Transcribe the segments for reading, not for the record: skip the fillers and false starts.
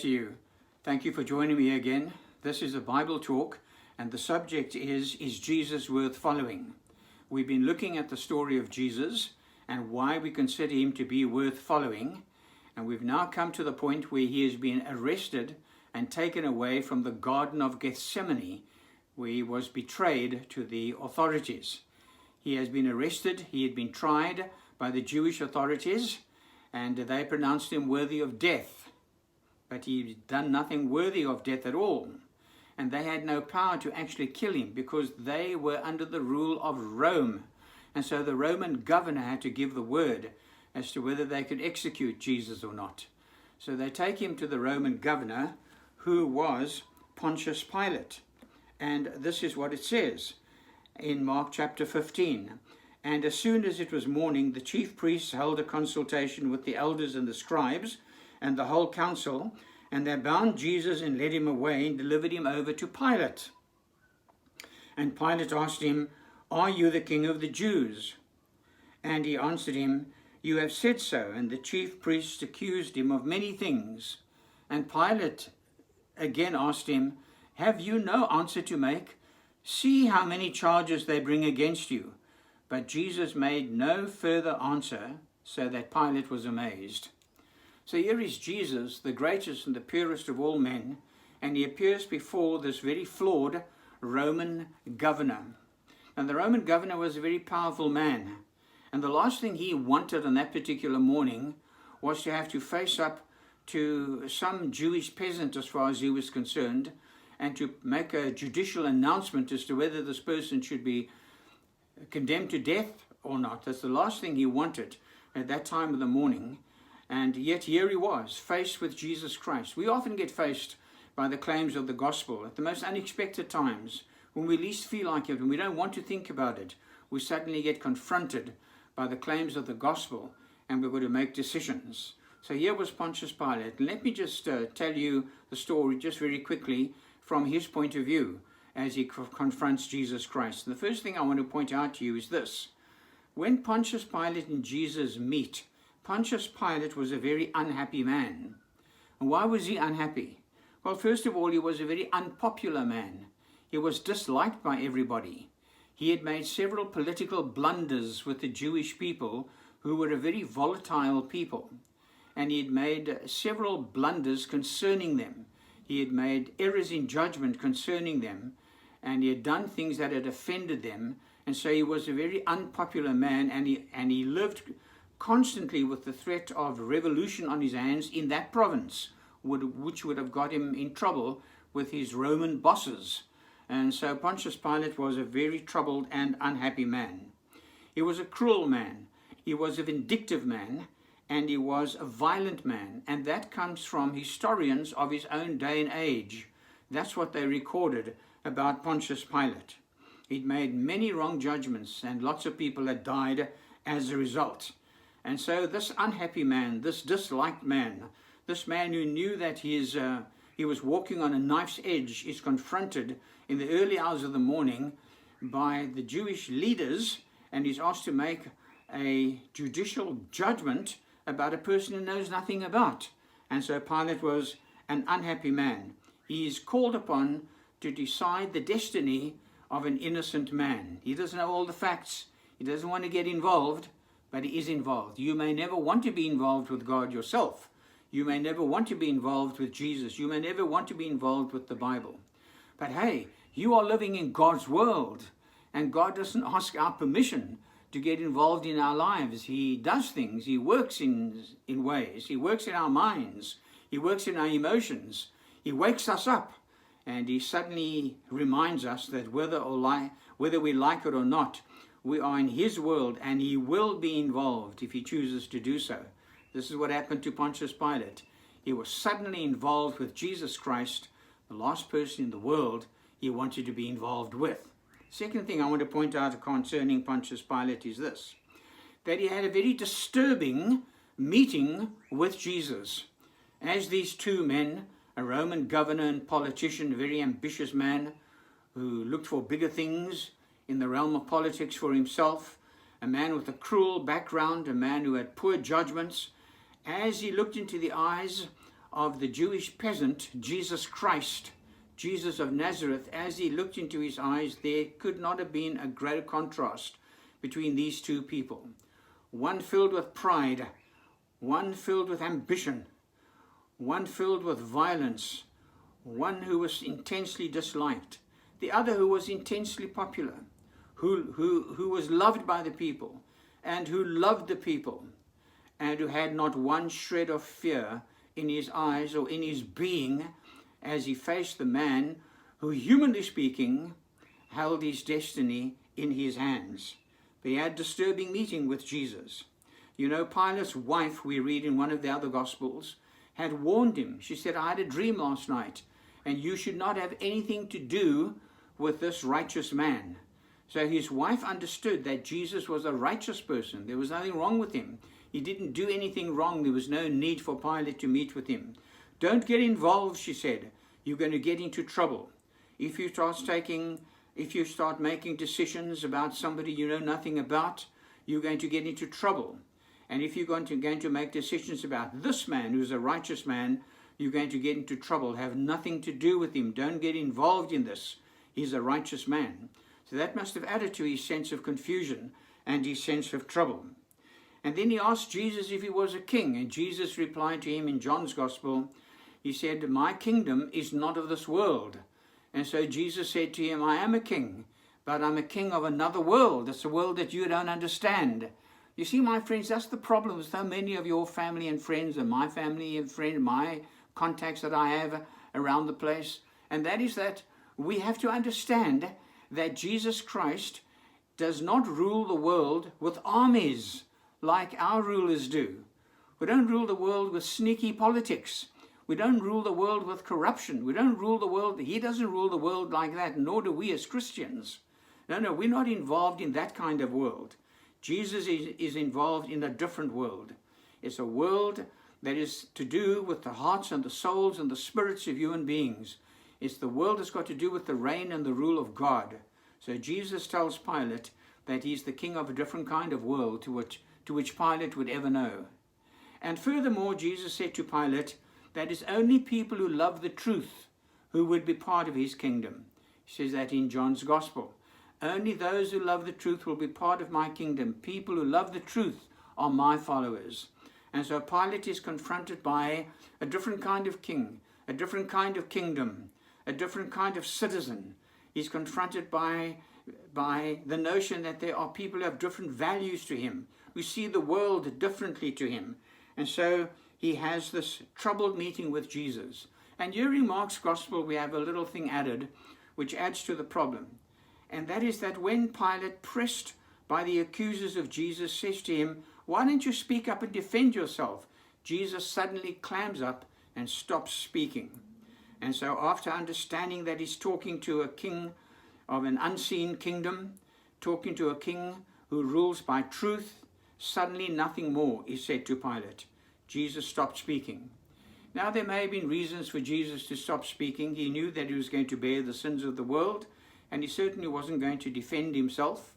to you. Thank you for joining me again. This is a Bible talk, and the subject is Jesus worth following? We've been looking at the story of Jesus and why we consider him to be worth following, and we've now come to the point where he has been arrested and taken away from the Garden of Gethsemane, where he was betrayed to the authorities. He has been arrested, he had been tried by the Jewish authorities, and they pronounced him worthy of death. But he'd done nothing worthy of death at all. And they had no power to actually kill him because they were under the rule of Rome. And so the Roman governor had to give the word as to whether they could execute Jesus or not. So they take him to the Roman governor, who was Pontius Pilate. And this is what it says in Mark chapter 15. And as soon as it was morning, the chief priests held a consultation with the elders and the scribes and the whole council, and they bound Jesus and led him away and delivered him over to Pilate. And Pilate asked him, "Are you the king of the Jews?" And he answered him, "You have said so." And the chief priests accused him of many things. And Pilate again asked him, "Have you no answer to make? See how many charges they bring against you." But Jesus made no further answer, so that Pilate was amazed. So here is Jesus, the greatest and the purest of all men, and he appears before this very flawed Roman governor. And the Roman governor was a very powerful man. And the last thing he wanted on that particular morning was to have to face up to some Jewish peasant, as far as he was concerned, and to make a judicial announcement as to whether this person should be condemned to death or not. That's the last thing he wanted at that time of the morning. And yet here he was, faced with Jesus Christ. We often get faced by the claims of the gospel at the most unexpected times, when we least feel like it, when we don't want to think about it. We suddenly get confronted by the claims of the gospel, and we've got to make decisions. So here was Pontius Pilate. Let me just tell you the story just very quickly from his point of view as he confronts Jesus Christ. And the first thing I want to point out to you is this. When Pontius Pilate and Jesus meet, Pontius Pilate was a very unhappy man. And why was he unhappy? Well, first of all, he was a very unpopular man. He was disliked by everybody. He had made several political blunders with the Jewish people, who were a very volatile people. And he had made several blunders concerning them. He had made errors in judgment concerning them, and he had done things that had offended them. And so he was a very unpopular man, and he lived constantly with the threat of revolution on his hands in that province, which would have got him in trouble with his Roman bosses. And so Pontius Pilate was a very troubled and unhappy man. He was a cruel man. He was a vindictive man, and he was a violent man. And that comes from historians of his own day and age. That's what they recorded about Pontius Pilate. He'd made many wrong judgments, and lots of people had died as a result. And so this unhappy man, this disliked man, this man who knew that he was walking on a knife's edge, is confronted in the early hours of the morning by the Jewish leaders, and is asked to make a judicial judgment about a person he knows nothing about. And so Pilate was an unhappy man. He is called upon to decide the destiny of an innocent man. He doesn't know all the facts. He doesn't want to get involved, but he is involved. You may never want to be involved with God yourself. You may never want to be involved with Jesus. You may never want to be involved with the Bible. But hey, you are living in God's world, and God doesn't ask our permission to get involved in our lives. He does things. He works in ways. He works in our minds. He works in our emotions. He wakes us up, and he suddenly reminds us that whether we like it or not, we are in his world, and he will be involved if he chooses to do so. This is what happened to Pontius Pilate. He was suddenly involved with Jesus Christ, the last person in the world he wanted to be involved with. Second thing I want to point out concerning Pontius Pilate is this, that he had a very disturbing meeting with Jesus. As these two men, a Roman governor and politician, a very ambitious man who looked for bigger things in the realm of politics for himself, a man with a cruel background, a man who had poor judgments, as he looked into the eyes of the Jewish peasant, Jesus Christ, Jesus of Nazareth, as he looked into his eyes, there could not have been a greater contrast between these two people. One filled with pride, one filled with ambition, one filled with violence, one who was intensely disliked, the other who was intensely popular, who was loved by the people, and who loved the people, and who had not one shred of fear in his eyes or in his being as he faced the man who, humanly speaking, held his destiny in his hands. They had a disturbing meeting with Jesus. You know, Pilate's wife, we read in one of the other Gospels, had warned him. She said, I had a dream last night, and you should not have anything to do with this righteous man. So his wife understood that Jesus was a righteous person. There was nothing wrong with him. He didn't do anything wrong. There was no need for Pilate to meet with him. Don't get involved, she said. You're going to get into trouble. If you start making decisions about somebody you know nothing about, you're going to get into trouble. And if you're going to make decisions about this man, who's a righteous man, you're going to get into trouble. Have nothing to do with him. Don't get involved in this. He's a righteous man. So that must have added to his sense of confusion and his sense of trouble. And then he asked Jesus if he was a king. And Jesus replied to him in John's Gospel, he said, my kingdom is not of this world. And so Jesus said to him, I am a king, but I'm a king of another world. It's a world that you don't understand. You see, my friends, that's the problem with so many of your family and friends, and my family and friends, my contacts that I have around the place. And that is that we have to understand that Jesus Christ does not rule the world with armies like our rulers do. We don't rule the world with sneaky politics. We don't rule the world with corruption. We don't rule the world. He doesn't rule the world like that, nor do we as Christians. No, we're not involved in that kind of world. Jesus is involved in a different world. It's a world that is to do with the hearts and the souls and the spirits of human beings. It's the world that's got to do with the reign and the rule of God. So Jesus tells Pilate that he's the king of a different kind of world to which Pilate would ever know. And furthermore, Jesus said to Pilate that it's only people who love the truth who would be part of his kingdom. He says that in John's Gospel. Only those who love the truth will be part of my kingdom. People who love the truth are my followers. And so Pilate is confronted by a different kind of king, a different kind of kingdom, a different kind of citizen. He's confronted by the notion that there are people who have different values to him, who see the world differently to him. And so he has this troubled meeting with Jesus. And during Mark's Gospel, we have a little thing added, which adds to the problem. And that is that when Pilate, pressed by the accusers of Jesus, says to him, why don't you speak up and defend yourself? Jesus suddenly clams up and stops speaking. And so after understanding that he's talking to a king of an unseen kingdom, talking to a king who rules by truth, suddenly nothing more is said to Pilate. Jesus stopped speaking. Now there may have been reasons for Jesus to stop speaking. He knew that he was going to bear the sins of the world, and he certainly wasn't going to defend himself.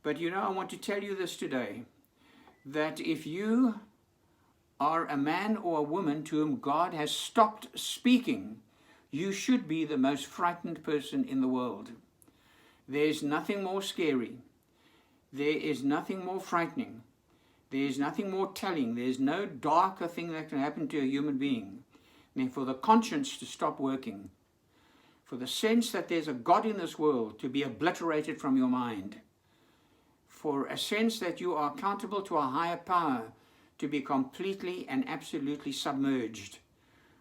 But you know, I want to tell you this today, that if you are a man or a woman to whom God has stopped speaking, you should be the most frightened person in the world. There's nothing more scary. There is nothing more frightening. There is nothing more telling. There's no darker thing that can happen to a human being than for the conscience to stop working, for the sense that there's a God in this world to be obliterated from your mind, for a sense that you are accountable to a higher power to be completely and absolutely submerged.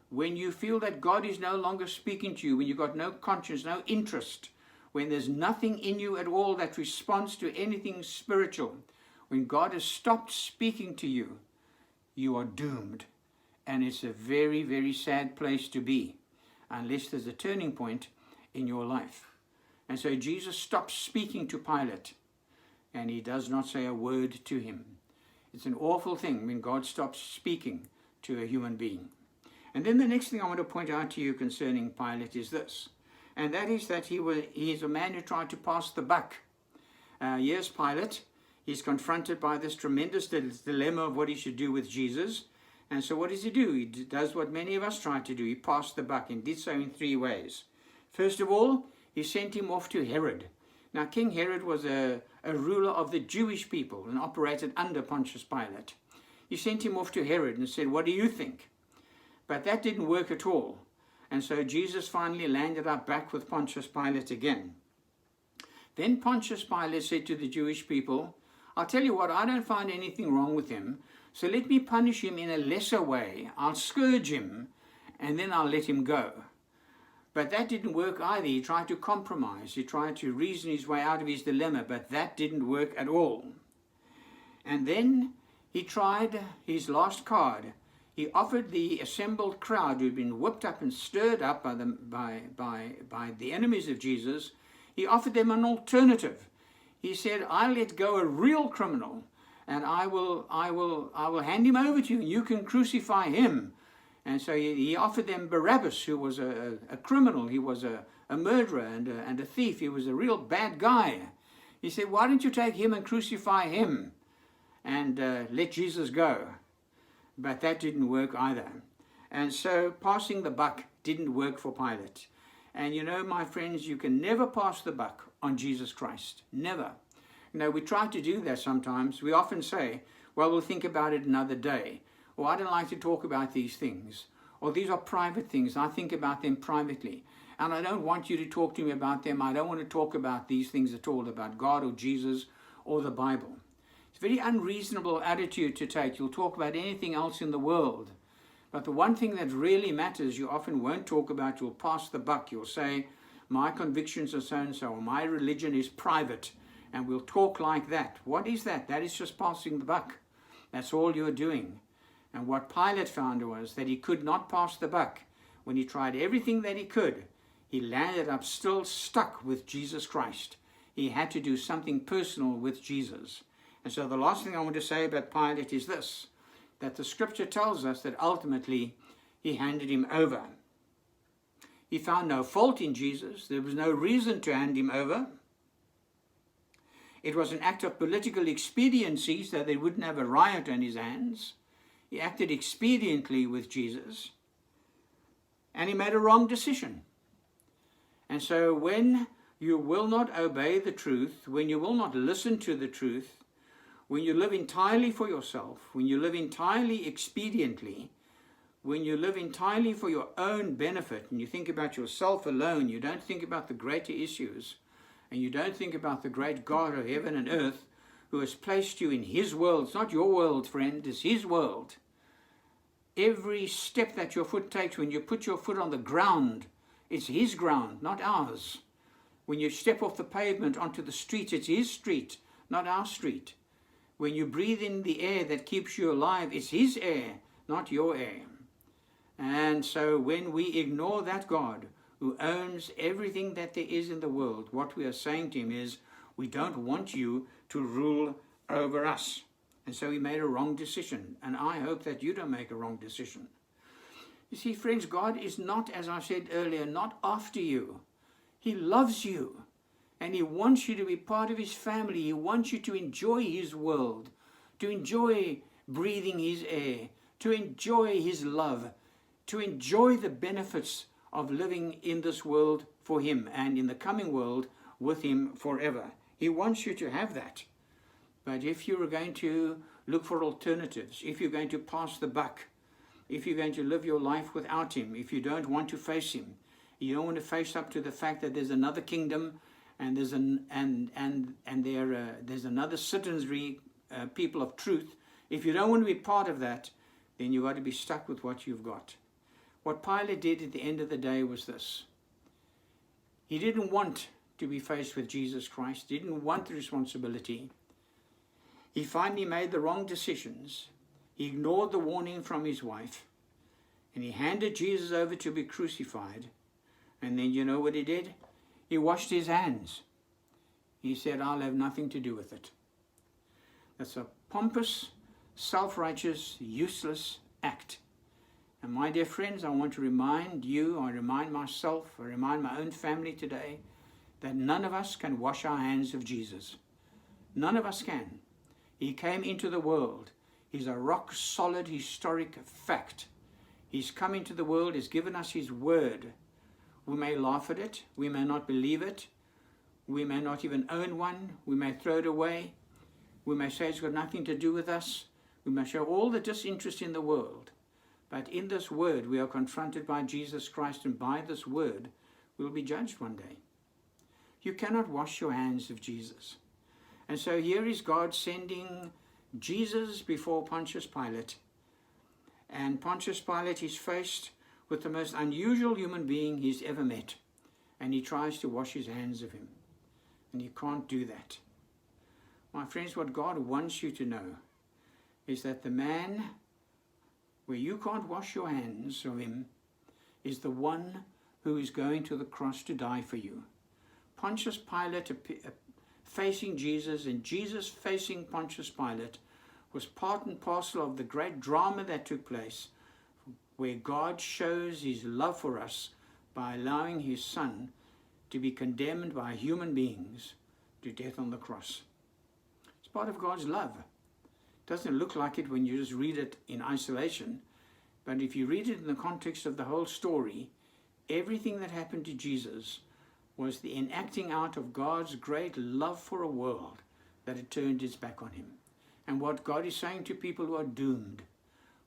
When you feel that God is no longer speaking to you, when you've got no conscience, no interest, when there's nothing in you at all that responds to anything spiritual, when God has stopped speaking to you, you are doomed. And it's a very, very sad place to be, unless there's a turning point in your life. And so Jesus stops speaking to Pilate, and he does not say a word to him. It's an awful thing when God stops speaking to a human being. And then the next thing I want to point out to you concerning Pilate is this, and that is that he is a man who tried to pass the buck. Here's Pilate. He's confronted by this tremendous dilemma of what he should do with Jesus. And so what does he do? He does what many of us try to do. He passed the buck and did so in three ways. First of all, he sent him off to Herod. Now, King Herod was a ruler of the Jewish people and operated under Pontius Pilate. He sent him off to Herod and said, what do you think? But that didn't work at all. And so Jesus finally landed up back with Pontius Pilate again. Then Pontius Pilate said to the Jewish people, I'll tell you what, I don't find anything wrong with him, so let me punish him in a lesser way. I'll scourge him, and then I'll let him go. But that didn't work either. He tried to compromise. He tried to reason his way out of his dilemma, but that didn't work at all. And then he tried his last card. He offered the assembled crowd who'd been whipped up and stirred up by the enemies of Jesus, he offered them an alternative. He said, I'll let go a real criminal, and I will hand him over to you, and you can crucify him. And so he offered them Barabbas, who was a criminal. He was a murderer and a thief. He was a real bad guy. He said, why don't you take him and crucify him and let Jesus go? But that didn't work either. And so passing the buck didn't work for Pilate. And you know, my friends, you can never pass the buck on Jesus Christ. Never. You know, we try to do that sometimes. We often say, well, we'll think about it another day. Or I don't like to talk about these things. Or these are private things. I think about them privately. And I don't want you to talk to me about them. I don't want to talk about these things at all, about God or Jesus or the Bible. It's a very unreasonable attitude to take. You'll talk about anything else in the world. But the one thing that really matters, you often won't talk about. You'll pass the buck. You'll say, my convictions are so-and-so, or my religion is private. And we'll talk like that. What is that? That is just passing the buck. That's all you're doing. And what Pilate found was that he could not pass the buck. When he tried everything that he could, he landed up still stuck with Jesus Christ. He had to do something personal with Jesus. And so the last thing I want to say about Pilate is this, that the scripture tells us that ultimately he handed him over. He found no fault in Jesus. There was no reason to hand him over. It was an act of political expediency so they wouldn't have a riot on his hands. He acted expediently with Jesus. And he made a wrong decision. And so when you will not obey the truth, when you will not listen to the truth, when you live entirely for yourself, when you live entirely expediently, when you live entirely for your own benefit, and you think about yourself alone, you don't think about the greater issues, and you don't think about the great God of heaven and earth who has placed you in his world. It's not your world, friend, it's his world. Every step that your foot takes, when you put your foot on the ground, it's his ground, not ours. When you step off the pavement onto the street, it's his street, not our street. When you breathe in the air that keeps you alive, it's his air, not your air. And so when we ignore that God who owns everything that there is in the world, what we are saying to him is, we don't want you to rule over us. And so he made a wrong decision. And I hope that you don't make a wrong decision. You see, friends, God is not, as I said earlier, not after you. He loves you. And he wants you to be part of his family. He wants you to enjoy his world, to enjoy breathing his air, to enjoy his love, to enjoy the benefits of living in this world for him and in the coming world with him forever. He wants you to have that. But if you're going to look for alternatives, if you're going to pass the buck, if you're going to live your life without him, if you don't want to face him, you don't want to face up to the fact that there's another kingdom and there's another citizenry, people of truth. If you don't want to be part of that, then you've got to be stuck with what you've got. What Pilate did at the end of the day was this. He didn't want to be faced with Jesus Christ. He didn't want the responsibility. He finally made the wrong decisions. He ignored the warning from his wife. And he handed Jesus over to be crucified. And then you know what he did? He washed his hands. He said, I'll have nothing to do with it. That's a pompous, self-righteous, useless act. And my dear friends, I want to remind you, I remind myself, I remind my own family today, that none of us can wash our hands of Jesus. None of us can. He came into the world. He is a rock solid historic fact. He's come into the world, he's given us his word. We may laugh at it, we may not believe it, we may not even own one, we may throw it away, we may say it's got nothing to do with us, we may show all the disinterest in the world. But in this word we are confronted by Jesus Christ, and by this word we'll be judged one day. You cannot wash your hands of Jesus. And so here is God sending Jesus before Pontius Pilate. And Pontius Pilate is faced with the most unusual human being he's ever met. And he tries to wash his hands of him. And he can't do that. My friends, what God wants you to know is that the man where you can't wash your hands of him is the one who is going to the cross to die for you. Pontius Pilate facing Jesus and Jesus facing Pontius Pilate was part and parcel of the great drama that took place, where God shows his love for us by allowing his Son to be condemned by human beings to death on the cross. It's part of God's love. It doesn't look like it when you just read it in isolation, but if you read it in the context of the whole story, everything that happened to Jesus was the enacting out of God's great love for a world that had turned its back on him. And what God is saying to people who are doomed,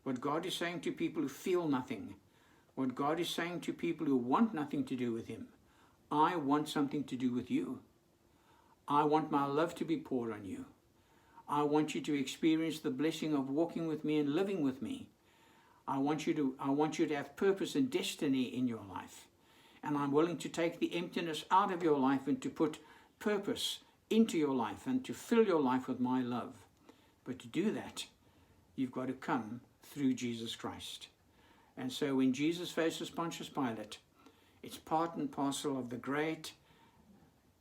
what God is saying to people who feel nothing, what God is saying to people who want nothing to do with him, I want something to do with you. I want my love to be poured on you. I want you to experience the blessing of walking with me and living with me. I want you to have purpose and destiny in your life. And I'm willing to take the emptiness out of your life and to put purpose into your life and to fill your life with my love. But to do that, you've got to come through Jesus Christ. And so when Jesus faces Pontius Pilate, it's part and parcel of the great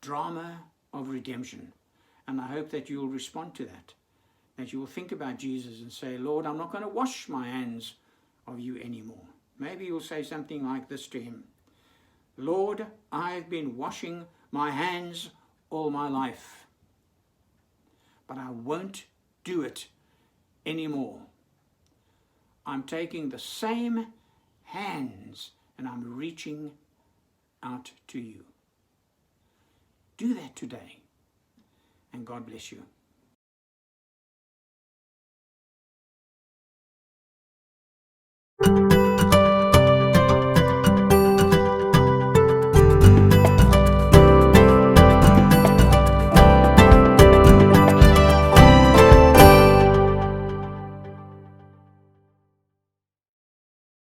drama of redemption. And I hope that you'll respond to that you will think about Jesus and say, Lord, I'm not going to wash my hands of you anymore. Maybe you'll say something like this to him: Lord, I've been washing my hands all my life, but I won't do it anymore. I'm taking the same hands and I'm reaching out to you. Do that today, and God bless you.